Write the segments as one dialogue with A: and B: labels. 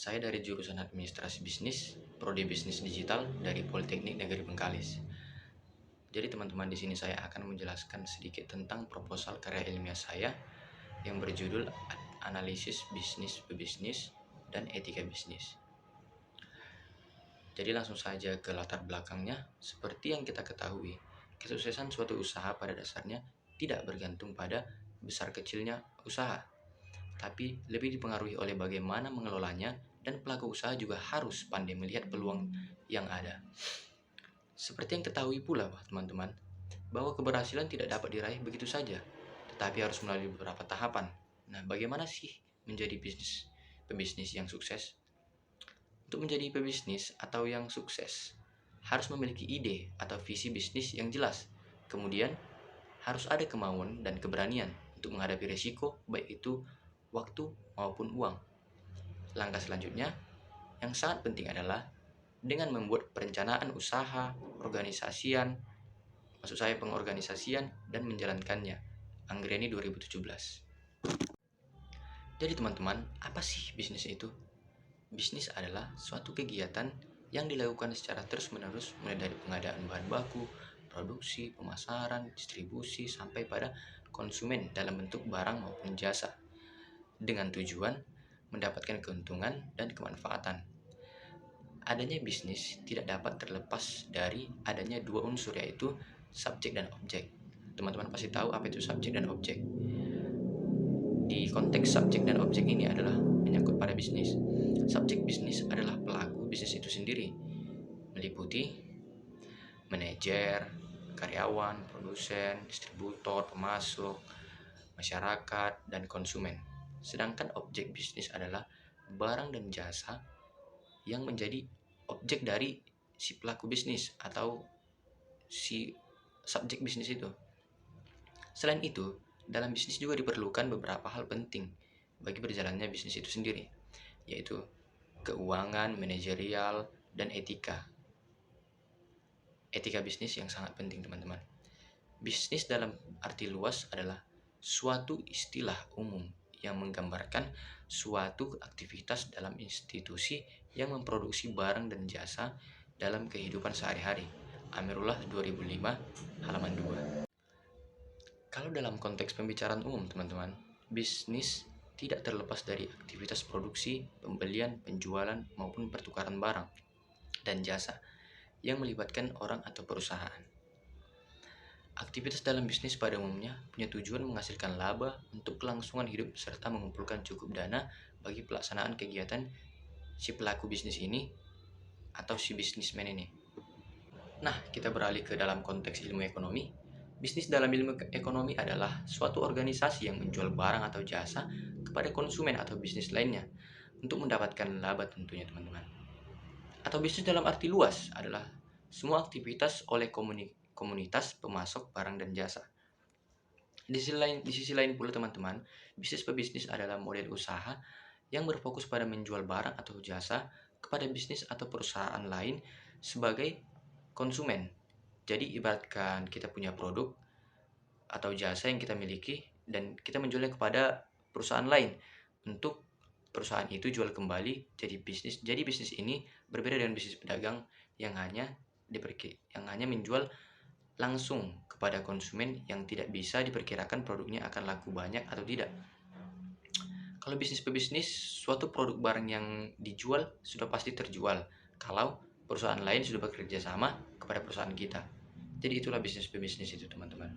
A: Saya dari jurusan Administrasi Bisnis, Prodi Bisnis Digital dari Politeknik Negeri Bengkalis. Jadi teman-teman, di sini saya akan menjelaskan sedikit tentang proposal karya ilmiah saya yang berjudul Analisis Bisnis Pebisnis dan Etika Bisnis. Jadi langsung saja ke latar belakangnya. Seperti yang kita ketahui, kesuksesan suatu usaha pada dasarnya tidak bergantung pada besar kecilnya usaha, tapi lebih dipengaruhi oleh bagaimana mengelolanya, dan pelaku usaha juga harus pandai melihat peluang yang ada. Seperti yang ketahui pula teman-teman, bahwa keberhasilan tidak dapat diraih begitu saja, tetapi harus melalui beberapa tahapan. Nah, bagaimana sih menjadi pebisnis yang sukses? Untuk menjadi pebisnis atau yang sukses, harus memiliki ide atau visi bisnis yang jelas. Kemudian, harus ada kemauan dan keberanian untuk menghadapi risiko, baik itu waktu maupun uang. Langkah selanjutnya yang sangat penting adalah dengan membuat perencanaan usaha, pengorganisasian dan menjalankannya. Anggreni 2017. Jadi teman-teman, apa sih bisnis itu? Bisnis adalah suatu kegiatan yang dilakukan secara terus-menerus, mulai dari pengadaan bahan baku, produksi, pemasaran, distribusi, sampai pada konsumen dalam bentuk barang maupun jasa, dengan tujuan mendapatkan keuntungan dan kemanfaatan. Adanya bisnis tidak dapat terlepas dari adanya dua unsur, yaitu subjek dan objek. Teman-teman pasti tahu apa itu subjek dan objek. Di konteks subjek dan objek ini adalah menyangkut pada bisnis. Subjek bisnis adalah pelaku bisnis itu sendiri, meliputi manajer, karyawan, produsen, distributor, pemasok, masyarakat, dan konsumen. Sedangkan objek bisnis adalah barang dan jasa yang menjadi objek dari si pelaku bisnis atau si subjek bisnis itu. Selain itu, dalam bisnis juga diperlukan beberapa hal penting bagi berjalannya bisnis itu sendiri, yaitu keuangan, manajerial, dan etika. Etika bisnis yang sangat penting, teman-teman. Bisnis dalam arti luas adalah suatu istilah umum yang menggambarkan suatu aktivitas dalam institusi yang memproduksi barang dan jasa dalam kehidupan sehari-hari. Amirullah 2005 halaman 2. Kalau dalam konteks pembicaraan umum, teman-teman, bisnis tidak terlepas dari aktivitas produksi, pembelian, penjualan, maupun pertukaran barang dan jasa yang melibatkan orang atau perusahaan. Aktivitas dalam bisnis pada umumnya punya tujuan menghasilkan laba untuk kelangsungan hidup serta mengumpulkan cukup dana bagi pelaksanaan kegiatan si pelaku bisnis ini atau si bisnismen ini. Nah, kita beralih ke dalam konteks ilmu ekonomi. Bisnis dalam ilmu ekonomi adalah suatu organisasi yang menjual barang atau jasa kepada konsumen atau bisnis lainnya untuk mendapatkan laba tentunya, teman-teman. Atau bisnis dalam arti luas adalah semua aktivitas oleh komunitas pemasok barang dan jasa. Di sisi lain pula, teman-teman, bisnis pebisnis adalah model usaha yang berfokus pada menjual barang atau jasa kepada bisnis atau perusahaan lain sebagai konsumen. Jadi ibaratkan kita punya produk atau jasa yang kita miliki dan kita menjualnya kepada perusahaan lain untuk perusahaan itu jual kembali jadi bisnis. Jadi bisnis ini berbeda dengan bisnis pedagang yang hanya menjual langsung kepada konsumen yang tidak bisa diperkirakan produknya akan laku banyak atau tidak. Kalau bisnis pebisnis, suatu produk barang yang dijual sudah pasti terjual kalau perusahaan lain sudah bekerja sama kepada perusahaan kita. Jadi itulah bisnis pebisnis itu, teman-teman.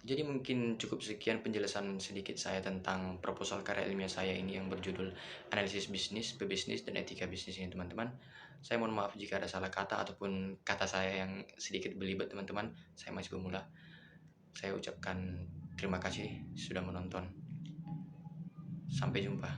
A: Jadi mungkin cukup sekian penjelasan sedikit saya tentang proposal karya ilmiah saya ini yang berjudul Analisis Bisnis, Pebisnis, dan Etika Bisnis ini, teman-teman. Saya mohon maaf jika ada salah kata ataupun kata saya yang sedikit belibet, teman-teman. Saya masih pemula. Saya ucapkan terima kasih sudah menonton. Sampai jumpa.